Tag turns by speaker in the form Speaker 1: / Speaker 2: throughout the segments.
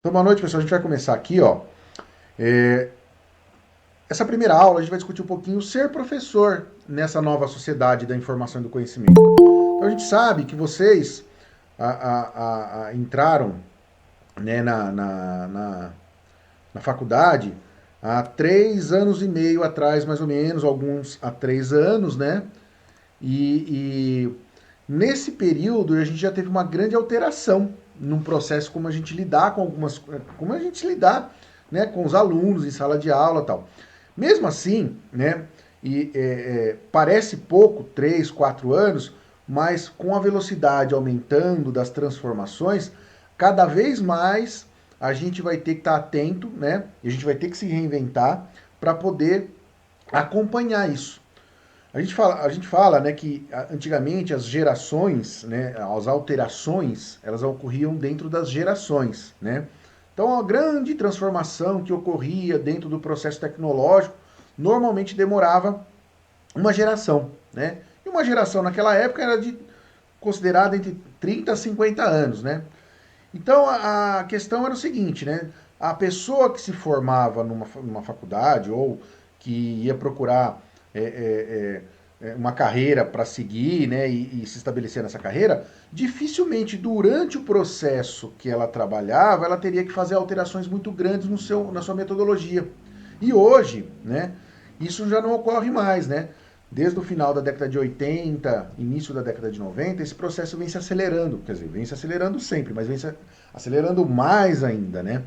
Speaker 1: Então, boa noite, pessoal. A gente vai começar aqui, ó. É, essa primeira aula a gente vai discutir um pouquinho ser professor nessa nova sociedade da informação e do conhecimento. Então, a gente sabe que vocês entraram, né, na faculdade há 3 anos e meio atrás, mais ou menos, alguns há 3 anos, né? E nesse período a gente já teve uma grande alteração num processo como a gente lidar com como a gente lidar, né, com os alunos em sala de aula e tal. Mesmo assim, né, parece pouco, 3, 4 anos, mas com a velocidade aumentando das transformações, cada vez mais a gente vai ter que estar atento, né, e a gente vai ter que se reinventar para poder acompanhar isso. A gente fala, né, que antigamente as gerações, né, as alterações, elas ocorriam dentro das gerações, né? Então a grande transformação que ocorria dentro do processo tecnológico normalmente demorava uma geração, né? E uma geração naquela época era considerada entre 30 a 50 anos, né? Então a questão era o seguinte, né? A pessoa que se formava numa faculdade ou que ia procurar uma carreira para seguir, né, e se estabelecer nessa carreira, dificilmente durante o processo que ela trabalhava, ela teria que fazer alterações muito grandes na sua metodologia. E hoje, né, isso já não ocorre mais, né? Desde o final da década de 80, início da década de 90, esse processo vem se acelerando. Quer dizer, vem se acelerando sempre, mas vem se acelerando mais ainda, né?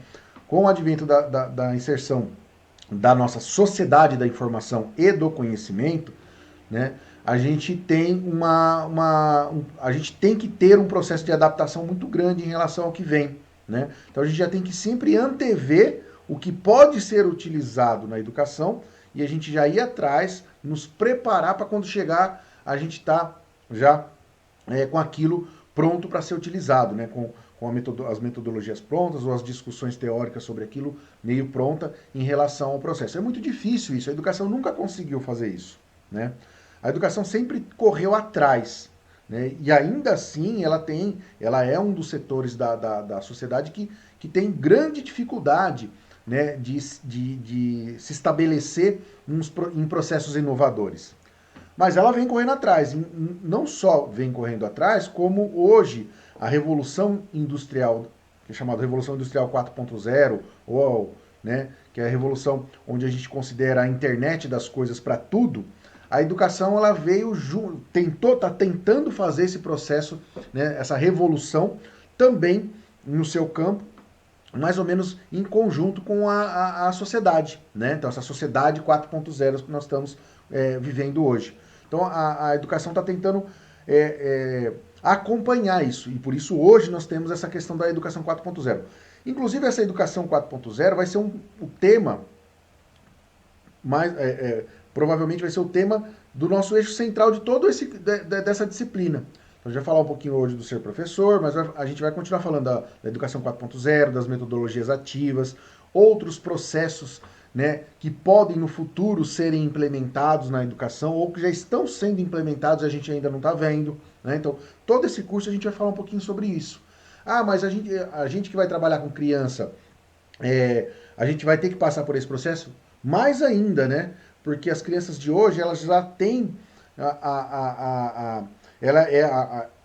Speaker 1: Com o advento da inserção da nossa sociedade da informação e do conhecimento, né? A gente tem a gente tem que ter um processo de adaptação muito grande em relação ao que vem, né? Então a gente já tem que sempre antever o que pode ser utilizado na educação e a gente já ir atrás, nos preparar para quando chegar a gente tá já com aquilo pronto para ser utilizado, né? Com as metodologias prontas ou as discussões teóricas sobre aquilo meio pronta em relação ao processo. É muito difícil isso, a educação nunca conseguiu fazer isso, né? A educação sempre correu atrás, né? E ainda assim ela é um dos setores da sociedade que tem grande dificuldade, né, de se estabelecer em processos inovadores. Mas ela vem correndo atrás. Não só vem correndo atrás, como hoje a Revolução Industrial, que é chamada Revolução Industrial 4.0, ou, né, que é a revolução onde a gente considera a internet das coisas para tudo, a educação ela veio está tentando fazer esse processo, né, essa revolução também no seu campo, mais ou menos em conjunto com a sociedade, né? Então essa sociedade 4.0 que nós estamos vivendo hoje. Então a educação está tentando acompanhar isso e por isso hoje nós temos essa questão da educação 4.0. Inclusive essa educação 4.0 vai ser o tema mais provavelmente vai ser o tema do nosso eixo central de dessa disciplina. Então, a gente vai falar um pouquinho hoje do ser professor, mas a gente vai continuar falando da educação 4.0, das metodologias ativas, outros processos, né, que podem no futuro serem implementados na educação ou que já estão sendo implementados e a gente ainda não está vendo. Né? Então, todo esse curso a gente vai falar um pouquinho sobre isso. Ah, mas a gente que vai trabalhar com criança, a gente vai ter que passar por esse processo? Mais ainda, né? Porque as crianças de hoje, elas já têm ela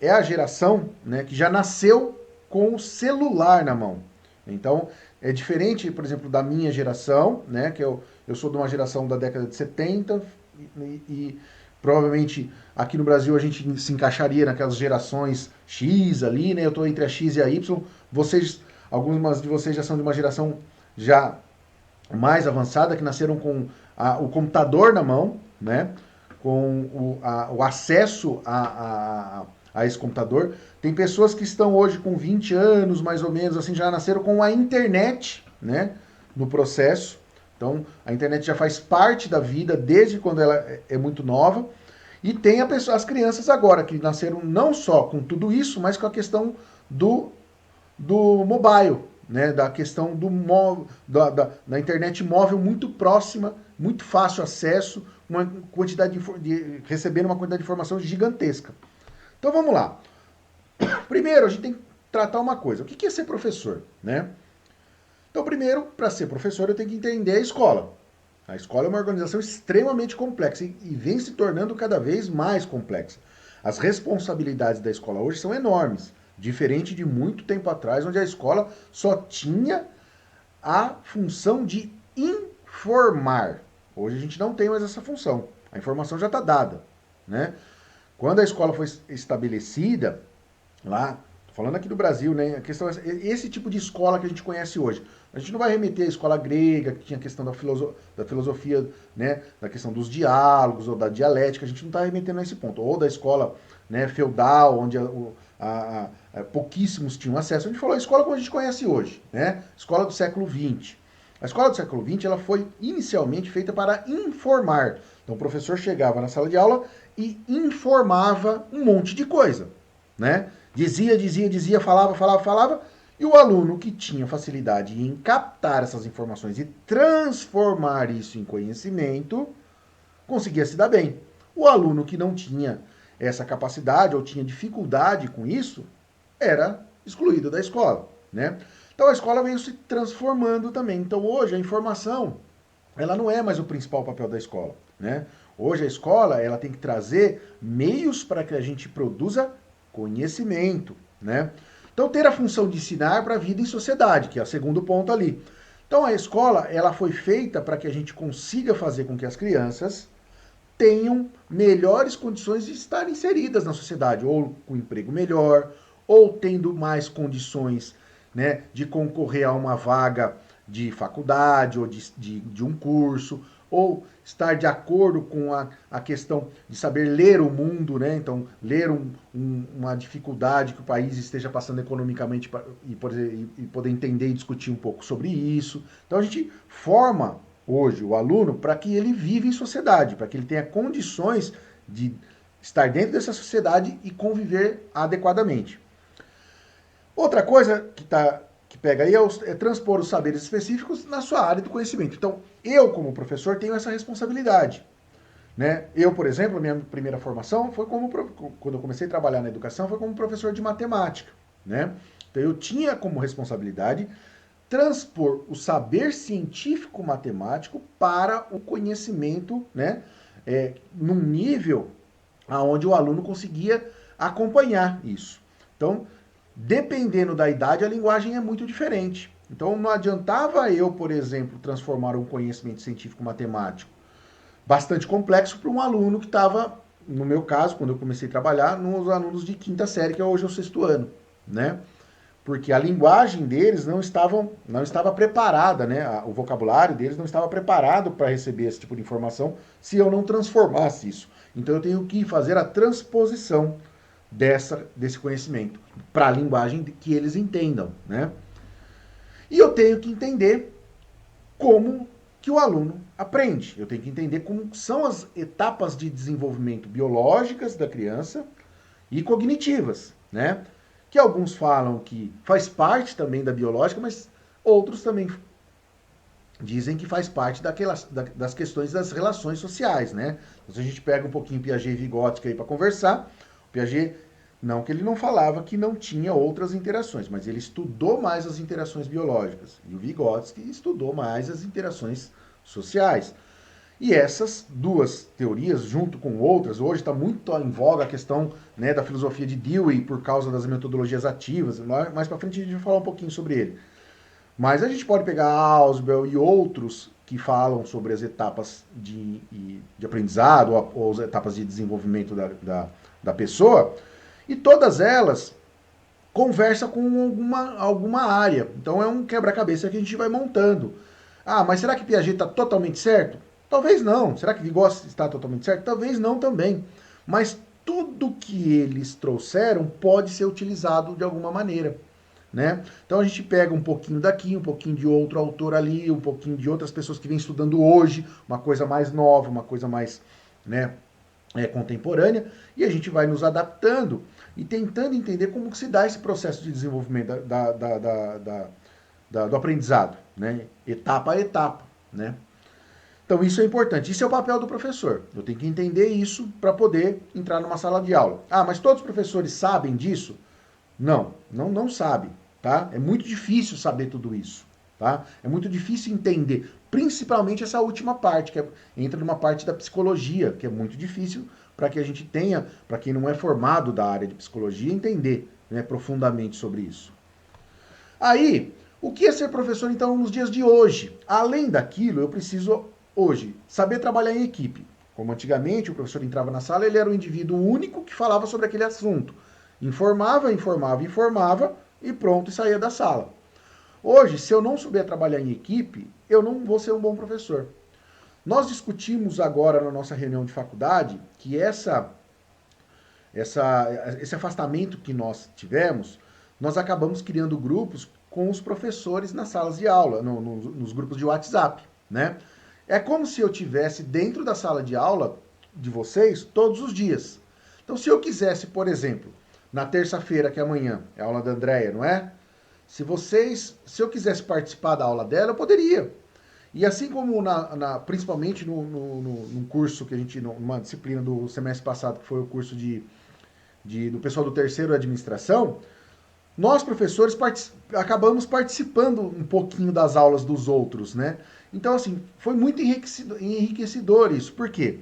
Speaker 1: é a geração, né, que já nasceu com o celular na mão. Então, é diferente, por exemplo, da minha geração, né, que eu sou de uma geração da década de 70 e provavelmente aqui no Brasil a gente se encaixaria naquelas gerações X ali, né? Eu estou entre a X e a Y. Algumas de vocês já são de uma geração já mais avançada, que nasceram com o computador na mão, né? Com o acesso a esse computador. Tem pessoas que estão hoje com 20 anos, mais ou menos, assim, já nasceram com a internet, né? No processo. Então, a internet já faz parte da vida desde quando ela é muito nova. E tem as crianças agora, que nasceram não só com tudo isso, mas com a questão do do mobile, né? Da questão da internet móvel muito próxima, muito fácil acesso, uma quantidade recebendo uma quantidade de informação gigantesca. Então vamos lá. Primeiro, a gente tem que tratar uma coisa. O que é ser professor? Né? Então, primeiro, para ser professor, eu tenho que entender a escola. A escola é uma organização extremamente complexa e vem se tornando cada vez mais complexa. As responsabilidades da escola hoje são enormes, diferente de muito tempo atrás, onde a escola só tinha a função de informar. Hoje a gente não tem mais essa função. A informação já está dada, né? Quando a escola foi estabelecida, lá, falando aqui do Brasil, né? A questão é esse tipo de escola que a gente conhece hoje. A gente não vai remeter à escola grega, que tinha a questão da filosofia, né? Da questão dos diálogos ou da dialética. A gente não está remetendo a esse ponto. Ou da escola, né, feudal, onde pouquíssimos tinham acesso. A gente falou a escola como a gente conhece hoje, né? Escola do século XX. A escola do século XX ela foi inicialmente feita para informar. Então o professor chegava na sala de aula e informava um monte de coisa, né? Dizia, falava, e o aluno que tinha facilidade em captar essas informações e transformar isso em conhecimento, conseguia se dar bem. O aluno que não tinha essa capacidade ou tinha dificuldade com isso, era excluído da escola, né? Então a escola veio se transformando também. Então hoje a informação, ela não é mais o principal papel da escola, né? Hoje a escola, ela tem que trazer meios para que a gente produza conhecimento, né? Então ter a função de ensinar para a vida em sociedade, que é o segundo ponto ali. Então a escola, ela foi feita para que a gente consiga fazer com que as crianças tenham melhores condições de estar inseridas na sociedade, ou com um emprego melhor, ou tendo mais condições, né, de concorrer a uma vaga de faculdade ou de um curso, ou estar de acordo com a questão de saber ler o mundo, né? Então, ler uma dificuldade que o país esteja passando economicamente e poder entender e discutir um pouco sobre isso. Então, a gente forma hoje o aluno para que ele viva em sociedade, para que ele tenha condições de estar dentro dessa sociedade e conviver adequadamente. Outra coisa que pega aí é transpor os saberes específicos na sua área do conhecimento. Então, eu, como professor, tenho essa responsabilidade. Né? Eu, por exemplo, a minha primeira formação foi quando eu comecei a trabalhar na educação, foi como professor de matemática. Né? Então, eu tinha como responsabilidade transpor o saber científico matemático para o conhecimento, né, num nível aonde o aluno conseguia acompanhar isso. Então, dependendo da idade, a linguagem é muito diferente. Então, não adiantava eu, por exemplo, transformar um conhecimento científico matemático bastante complexo para um aluno que estava, no meu caso, quando eu comecei a trabalhar, nos alunos de quinta série, que é hoje o sexto ano, né? Porque a linguagem deles não estava preparada, né? O vocabulário deles não estava preparado para receber esse tipo de informação se eu não transformasse isso. Então eu tenho que fazer a transposição desse conhecimento para a linguagem que eles entendam, né? E eu tenho que entender como que o aluno aprende. Eu tenho que entender como são as etapas de desenvolvimento biológicas da criança e cognitivas, né? Que alguns falam que faz parte também da biológica, mas outros também dizem que faz parte das questões das relações sociais, né? Então, se a gente pega um pouquinho Piaget e Vygotsky aí para conversar, o Piaget, não que ele não falava que não tinha outras interações, mas ele estudou mais as interações biológicas. E o Vygotsky estudou mais as interações sociais. E essas duas teorias, junto com outras, hoje está muito em voga a questão, né, da filosofia de Dewey por causa das metodologias ativas. Mais para frente a gente vai falar um pouquinho sobre ele. Mas a gente pode pegar Ausubel e outros que falam sobre as etapas de aprendizado ou as etapas de desenvolvimento da pessoa, e todas elas conversam com alguma área. Então é um quebra-cabeça que a gente vai montando. Ah, mas será que Piaget está totalmente certo? Talvez não. Será que Vygotsky está totalmente certo? Talvez não também. Mas tudo que eles trouxeram pode ser utilizado de alguma maneira, né? Então a gente pega um pouquinho daqui, um pouquinho de outro autor ali, um pouquinho de outras pessoas que vêm estudando hoje, uma coisa mais nova, uma coisa mais, né, contemporânea, e a gente vai nos adaptando e tentando entender como que se dá esse processo de desenvolvimento do aprendizado, né? Etapa a etapa, né? Então isso é importante. Isso é o papel do professor. Eu tenho que entender isso para poder entrar numa sala de aula. Ah, mas todos os professores sabem disso? Não sabe, tá? É muito difícil saber tudo isso, tá? É muito difícil entender, principalmente essa última parte, entra numa parte da psicologia, que é muito difícil para que a gente tenha, para quem não é formado da área de psicologia, entender, né, profundamente sobre isso. Aí, o que é ser professor, então, nos dias de hoje? Além daquilo, eu preciso, hoje, saber trabalhar em equipe. Como antigamente, o professor entrava na sala, ele era um indivíduo único que falava sobre aquele assunto. Informava, informava, informava e pronto, e saía da sala. Hoje, se eu não souber trabalhar em equipe, eu não vou ser um bom professor. Nós discutimos agora na nossa reunião de faculdade que esse afastamento que nós tivemos, nós acabamos criando grupos com os professores nas salas de aula, nos grupos de WhatsApp, né? É como se eu tivesse dentro da sala de aula de vocês todos os dias. Então, se eu quisesse, por exemplo, na terça-feira, que é amanhã, é a aula da Andréia, não é? Se eu quisesse participar da aula dela, eu poderia. E assim como principalmente num curso que a gente, numa disciplina do semestre passado, que foi o curso do pessoal do terceiro administração, nós professores acabamos participando um pouquinho das aulas dos outros, né? Então, assim, foi muito enriquecedor isso. Por quê?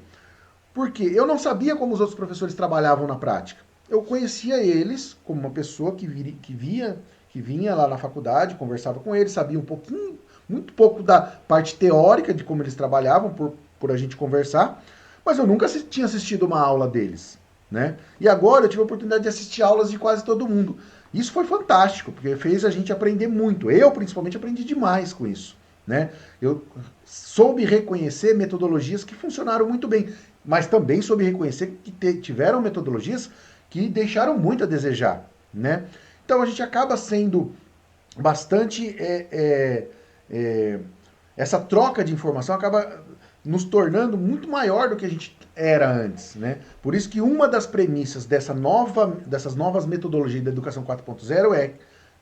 Speaker 1: Porque eu não sabia como os outros professores trabalhavam na prática. Eu conhecia eles como uma pessoa que vinha lá na faculdade, conversava com eles, sabia um pouquinho, muito pouco da parte teórica de como eles trabalhavam, por a gente conversar, mas eu nunca tinha assistido uma aula deles, né? E agora eu tive a oportunidade de assistir aulas de quase todo mundo. Isso foi fantástico, porque fez a gente aprender muito. Eu, principalmente, aprendi demais com isso, né? Eu soube reconhecer metodologias que funcionaram muito bem, mas também soube reconhecer que tiveram metodologias que deixaram muito a desejar, né? Então a gente acaba sendo bastante essa troca de informação acaba nos tornando muito maior do que a gente era antes, né? Por isso que uma das premissas dessas novas metodologias da educação 4.0 é,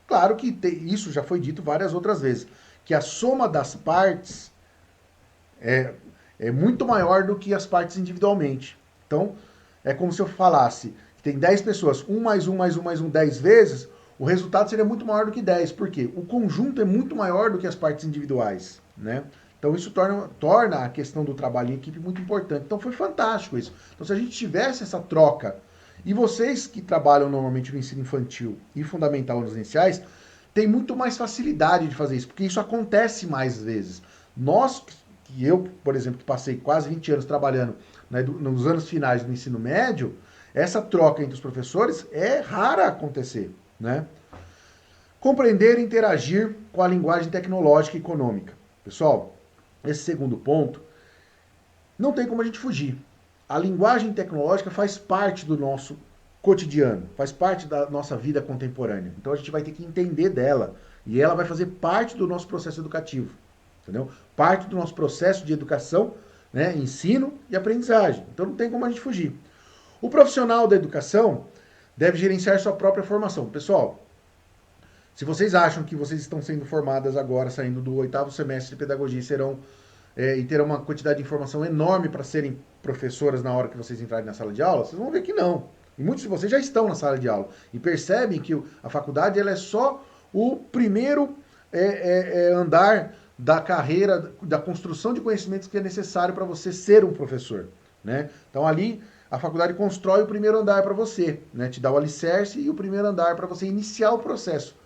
Speaker 1: claro que isso já foi dito várias outras vezes, que a soma das partes é muito maior do que as partes individualmente. Então, é como se eu falasse que tem 10 pessoas, 1 mais 1 mais 1 mais 1 10 vezes, o resultado seria muito maior do que 10. Por quê? O conjunto é muito maior do que as partes individuais, né? Então isso torna a questão do trabalho em equipe muito importante. Então foi fantástico isso. Então se a gente tivesse essa troca, e vocês que trabalham normalmente no ensino infantil e fundamental nos iniciais, têm muito mais facilidade de fazer isso, porque isso acontece mais vezes. Nós, que eu, por exemplo, que passei quase 20 anos trabalhando, né, nos anos finais do ensino médio, essa troca entre os professores é rara acontecer, né? Compreender e interagir com a linguagem tecnológica e econômica. Pessoal, esse segundo ponto, não tem como a gente fugir. A linguagem tecnológica faz parte do nosso cotidiano, faz parte da nossa vida contemporânea. Então a gente vai ter que entender dela e ela vai fazer parte do nosso processo educativo, entendeu? Parte do nosso processo de educação, né, ensino e aprendizagem. Então não tem como a gente fugir. O profissional da educação deve gerenciar sua própria formação. Pessoal, se vocês acham que vocês estão sendo formadas agora, saindo do 8º semestre de pedagogia, e terão uma quantidade de informação enorme para serem professoras na hora que vocês entrarem na sala de aula, vocês vão ver que não. E muitos de vocês já estão na sala de aula e percebem que a faculdade ela é só o primeiro andar da carreira, da construção de conhecimentos que é necessário para você ser um professor, né? Então ali a faculdade constrói o primeiro andar para você, né? Te dá o alicerce e o primeiro andar para você iniciar o processo.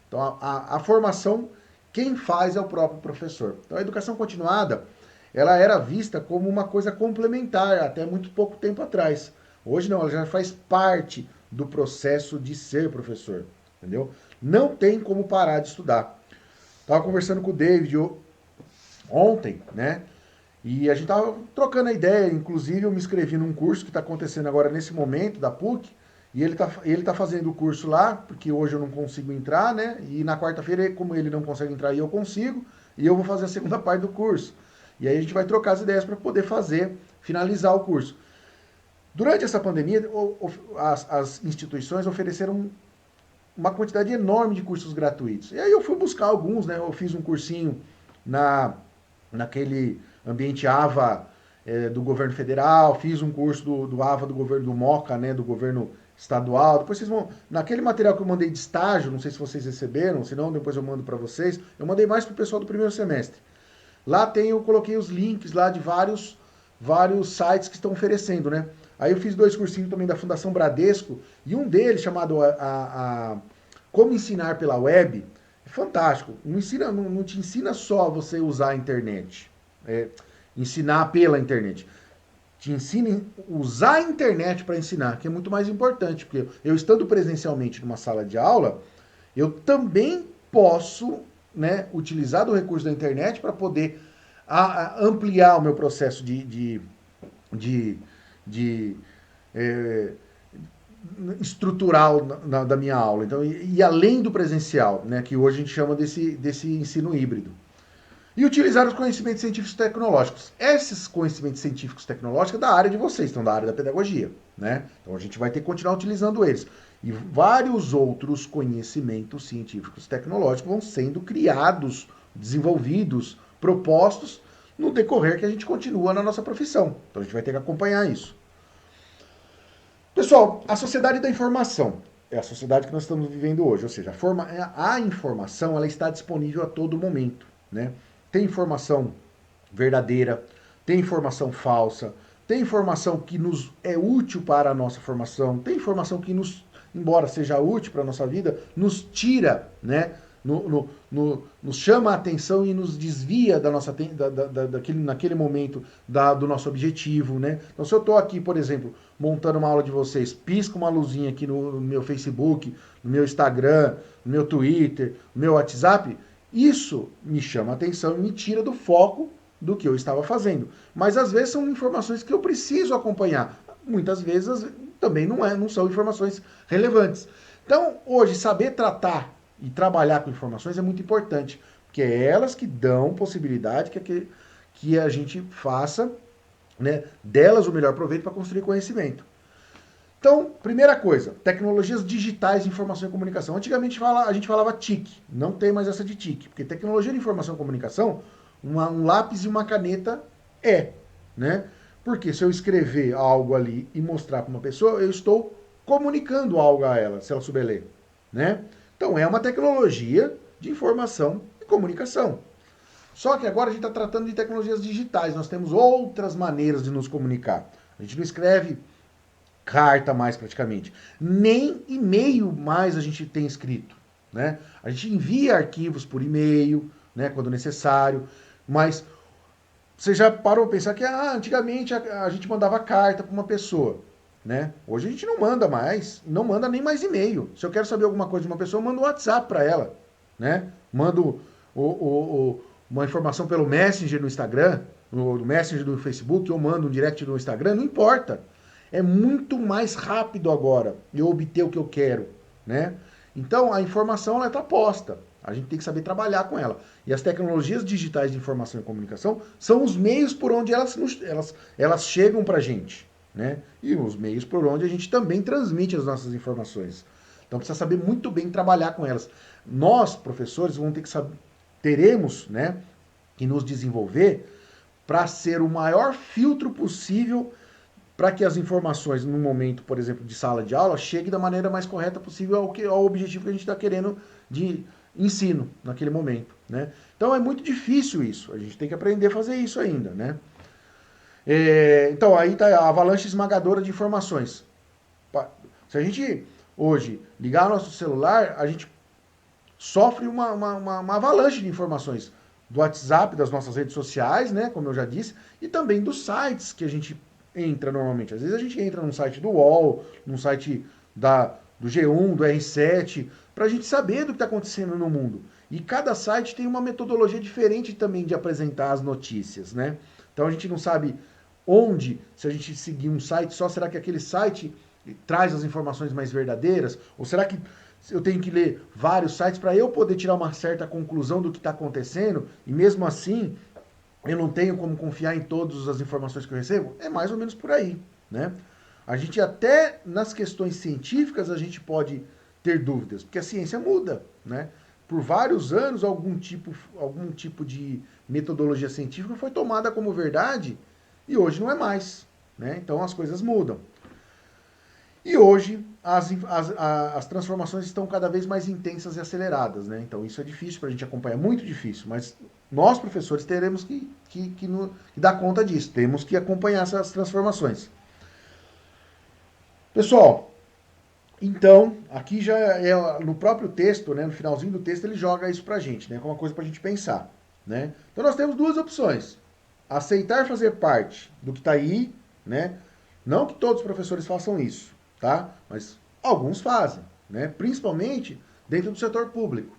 Speaker 1: Então a formação, quem faz é o próprio professor. Então a educação continuada, ela era vista como uma coisa complementar até muito pouco tempo atrás. Hoje não, ela já faz parte do processo de ser professor, entendeu? Não tem como parar de estudar. Estava conversando com o David ontem, né? E a gente tava trocando a ideia, inclusive eu me inscrevi num curso que está acontecendo agora nesse momento, da PUC, e ele tá fazendo o curso lá, porque hoje eu não consigo entrar, né? E na quarta-feira, como ele não consegue entrar e eu consigo, e eu vou fazer a segunda parte do curso. E aí a gente vai trocar as ideias para poder finalizar o curso. Durante essa pandemia, as instituições ofereceram uma quantidade enorme de cursos gratuitos. E aí eu fui buscar alguns, né? Eu fiz um cursinho naquele ambiente AVA do governo federal, fiz um curso do AVA do governo do MOCA, né? Do governo estadual. Depois vocês vão... Naquele material que eu mandei de estágio, não sei se vocês receberam, se não, depois eu mando para vocês. Eu mandei mais para o pessoal do primeiro semestre. Lá eu coloquei os links lá de vários sites que estão oferecendo, né? Aí eu fiz 2 cursinhos também da Fundação Bradesco, e um deles, chamado Como Ensinar pela Web, é fantástico. Não te ensina só você usar a internet, ensinar pela internet. Te ensina a usar a internet para ensinar, que é muito mais importante, porque eu estando presencialmente numa sala de aula, eu também posso, né, utilizar do recurso da internet para poder ampliar o meu processo de, de é, estrutural da minha aula. Então, e além do presencial, né, que hoje a gente chama desse ensino híbrido. E utilizar os conhecimentos científicos e tecnológicos. Esses conhecimentos científicos e tecnológicos da área de vocês, estão da área da pedagogia, né? Então a gente vai ter que continuar utilizando eles. E vários outros conhecimentos científicos e tecnológicos vão sendo criados, desenvolvidos, propostos no decorrer que a gente continua na nossa profissão. Então a gente vai ter que acompanhar isso. Pessoal, a sociedade da informação é a sociedade que nós estamos vivendo hoje, ou seja, a informação ela está disponível a todo momento, né? Tem informação verdadeira, tem informação falsa, tem informação que nos é útil para a nossa formação, tem informação que nos, embora seja útil para a nossa vida, nos tira, né? Nos chama a atenção e nos desvia da nossa, naquele momento do nosso objetivo, né? Então, se eu estou aqui, por exemplo, montando uma aula de vocês, pisca uma luzinha aqui no meu Facebook, no meu Instagram, no meu Twitter, no meu WhatsApp, isso me chama a atenção e me tira do foco do que eu estava fazendo. Mas às vezes são informações que eu preciso acompanhar. Muitas vezes também não são informações relevantes. Então, hoje, saber tratar e trabalhar com informações é muito importante, porque é elas que dão possibilidade que a gente faça, né, delas o melhor proveito para construir conhecimento. Então, primeira coisa, tecnologias digitais de informação e comunicação. Antigamente a gente falava TIC, não tem mais essa de TIC, porque tecnologia de informação e comunicação, um lápis e uma caneta né? Porque se eu escrever algo ali e mostrar para uma pessoa, eu estou comunicando algo a ela, se ela souber ler, né? Então, é uma tecnologia de informação e comunicação. Só que agora a gente está tratando de tecnologias digitais, nós temos outras maneiras de nos comunicar. A gente não escreve carta mais praticamente. Nem e-mail mais a gente tem escrito, né? A gente envia arquivos por e-mail, né, quando necessário, mas você já parou para pensar que antigamente a gente mandava carta para uma pessoa, né? Hoje a gente não manda mais, não manda nem mais e-mail. Se eu quero saber alguma coisa de uma pessoa, eu mando um WhatsApp para ela, né? Mando uma informação pelo Messenger no Instagram, no Messenger do Facebook, eu mando um direct no Instagram, não importa. É muito mais rápido agora eu obter o que eu quero, né? Então a informação ela está posta. A gente tem que saber trabalhar com ela. E as tecnologias digitais de informação e comunicação são os meios por onde elas chegam para a gente, né? E os meios por onde a gente também transmite as nossas informações. Então precisa saber muito bem trabalhar com elas. Nós, professores, vamos ter que saber, teremos, né, que nos desenvolver para ser o maior filtro possível para que as informações, no momento, por exemplo, de sala de aula, cheguem da maneira mais correta possível ao objetivo que a gente está querendo de ensino naquele momento, né? Então é muito difícil isso, a gente tem que aprender a fazer isso ainda, né? Então aí está a avalanche esmagadora de informações. Se a gente hoje ligar nosso celular, a gente sofre uma avalanche de informações do WhatsApp, das nossas redes sociais, né, como eu já disse, e também dos sites que a gente entra normalmente. Às vezes a gente entra num site do UOL, num site do G1, do R7, para a gente saber do que está acontecendo no mundo. E cada site tem uma metodologia diferente também de apresentar as notícias, né? Então a gente não sabe onde, se a gente seguir um site só, será que aquele site traz as informações mais verdadeiras? Ou será que eu tenho que ler vários sites para eu poder tirar uma certa conclusão do que está acontecendo? E mesmo assim, eu não tenho como confiar em todas as informações que eu recebo? É mais ou menos por aí, né? A gente até nas questões científicas a gente pode ter dúvidas, porque a ciência muda, né? Por vários anos algum tipo de metodologia científica foi tomada como verdade e hoje não é mais, né? Então as coisas mudam. E hoje as transformações estão cada vez mais intensas e aceleradas, né? Então isso é difícil para a gente acompanhar, muito difícil, mas nós, professores, teremos que dar conta disso, temos que acompanhar essas transformações. Pessoal, então, aqui já é no próprio texto, né, no finalzinho do texto, ele joga isso pra gente, né, como uma coisa pra gente pensar, né? Então nós temos duas opções. Aceitar fazer parte do que está aí, né? Não que todos os professores façam isso, tá? Mas alguns fazem, né? Principalmente dentro do setor público.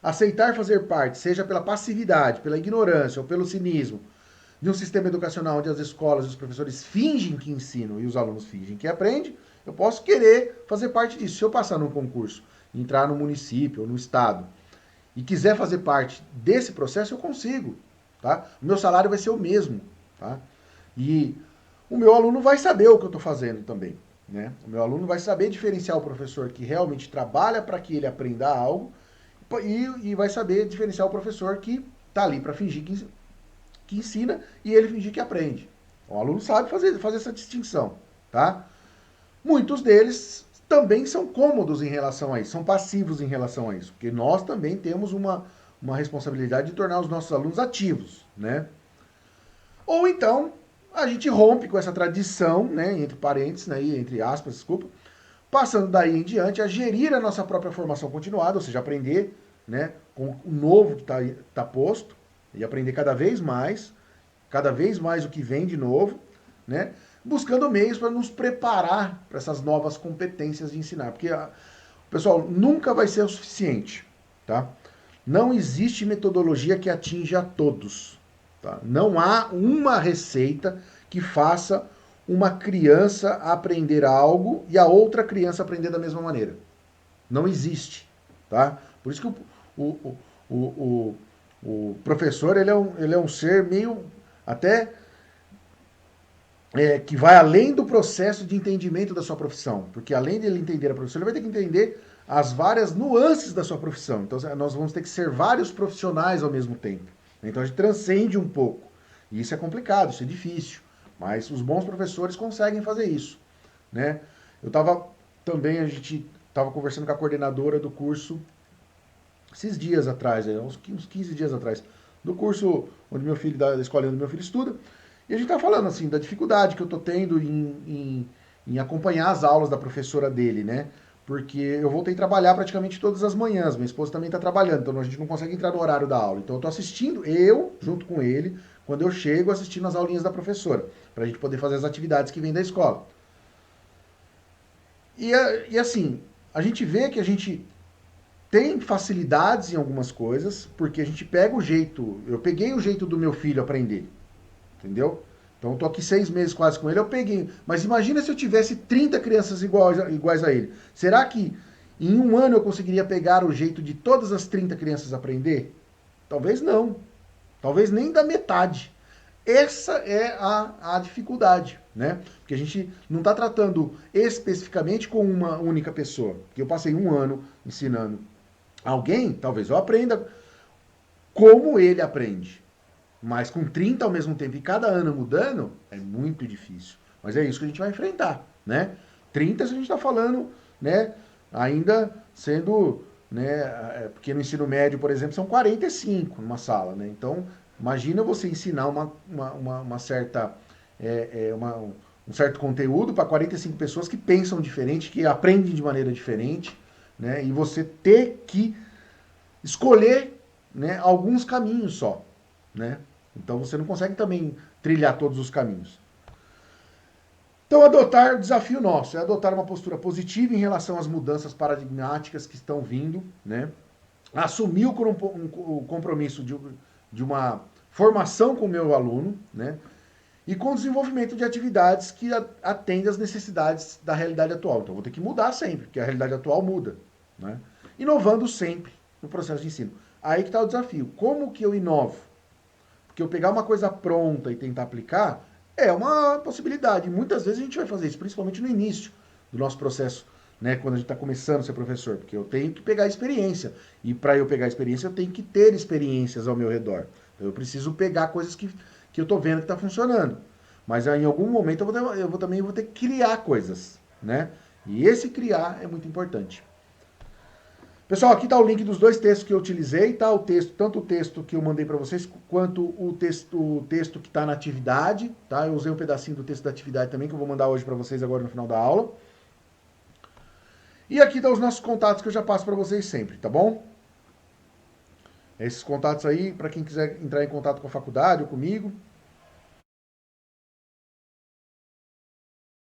Speaker 1: Aceitar fazer parte, seja pela passividade, pela ignorância ou pelo cinismo, de um sistema educacional onde as escolas e os professores fingem que ensinam e os alunos fingem que aprendem, eu posso querer fazer parte disso. Se eu passar num concurso, entrar no município ou no estado e quiser fazer parte desse processo, eu consigo. Tá? O meu salário vai ser o mesmo. Tá? E o meu aluno vai saber o que eu estou fazendo também. Né? O meu aluno vai saber diferenciar o professor que realmente trabalha para que ele aprenda algo e vai saber diferenciar o professor que está ali para fingir que ensina e ele fingir que aprende. O aluno sabe fazer essa distinção. Tá? Muitos deles também são cômodos em relação a isso, são passivos em relação a isso, porque nós também temos uma responsabilidade de tornar os nossos alunos ativos, né? Ou então, a gente rompe com essa tradição, né, entre parênteses, né, entre aspas, desculpa, passando daí em diante a gerir a nossa própria formação continuada, ou seja, aprender, né, com o novo que tá posto, e aprender cada vez mais o que vem de novo, né? Buscando meios para nos preparar para essas novas competências de ensinar. Porque, pessoal, nunca vai ser o suficiente, tá? Não existe metodologia que atinja a todos. Tá? Não há uma receita que faça uma criança aprender algo e a outra criança aprender da mesma maneira. Não existe. Tá? Por isso que o professor ele é um ser meio até que vai além do processo de entendimento da sua profissão. Porque além de ele entender a profissão, ele vai ter que entender as várias nuances da sua profissão. Então nós vamos ter que ser vários profissionais ao mesmo tempo. Então a gente transcende um pouco. E isso é complicado, isso é difícil. Mas os bons professores conseguem fazer isso. Né? Eu estava também, a gente estava conversando com a coordenadora do curso esses dias atrás, uns 15 dias atrás, do curso onde meu filho, da escola onde meu filho estuda, e a gente tá falando assim da dificuldade que eu tô tendo em acompanhar as aulas da professora dele, né? Porque eu voltei a trabalhar praticamente todas as manhãs, minha esposa também está trabalhando, então a gente não consegue entrar no horário da aula. Então eu tô assistindo, eu, junto com ele, quando eu chego, assistindo as aulinhas da professora, para a gente poder fazer as atividades que vêm da escola. E assim, a gente vê que a gente tem facilidades em algumas coisas, porque a gente pega o jeito. Eu peguei o jeito do meu filho aprender. Entendeu? Então eu tô aqui 6 meses quase com ele, eu peguei. Mas imagina se eu tivesse 30 crianças iguais a ele. Será que em um ano eu conseguiria pegar o jeito de todas as 30 crianças aprender? Talvez não. Talvez nem da metade. Essa é a dificuldade, né? Porque a gente não está tratando especificamente com uma única pessoa. Porque eu passei um ano ensinando alguém, talvez eu aprenda como ele aprende. Mas com 30 ao mesmo tempo e cada ano mudando, é muito difícil. Mas é isso que a gente vai enfrentar, né? 30 se a gente está falando, né? Ainda sendo, né? Porque no ensino médio, por exemplo, são 45 numa sala, né? Então, imagina você ensinar uma certa, um certo conteúdo para 45 pessoas que pensam diferente, que aprendem de maneira diferente, né? E você ter que escolher, né, alguns caminhos só, né? Então você não consegue também trilhar todos os caminhos. Então adotar, o desafio nosso é adotar uma postura positiva em relação às mudanças paradigmáticas que estão vindo, né? Assumir o compromisso de uma formação com o meu aluno, né? E com o desenvolvimento de atividades que atendem às necessidades da realidade atual. Então vou ter que mudar sempre, porque a realidade atual muda, né? Inovando sempre no processo de ensino. Aí que está o desafio. Como que eu inovo? Porque eu pegar uma coisa pronta e tentar aplicar é uma possibilidade. Muitas vezes a gente vai fazer isso, principalmente no início do nosso processo, né? Quando a gente está começando a ser professor, porque eu tenho que pegar experiência. E para eu pegar experiência, eu tenho que ter experiências ao meu redor. Então, eu preciso pegar coisas que eu estou vendo que está funcionando. Mas aí, em algum momento eu também vou ter que criar coisas, né? E esse criar é muito importante. Pessoal, aqui está o link dos dois textos que eu utilizei, tá? O texto, tanto o texto que eu mandei para vocês, quanto o texto que está na atividade, tá? Eu usei um pedacinho do texto da atividade também, que eu vou mandar hoje para vocês agora no final da aula. E aqui estão os nossos contatos que eu já passo para vocês sempre, tá bom? Esses contatos aí, para quem quiser entrar em contato com a faculdade ou comigo,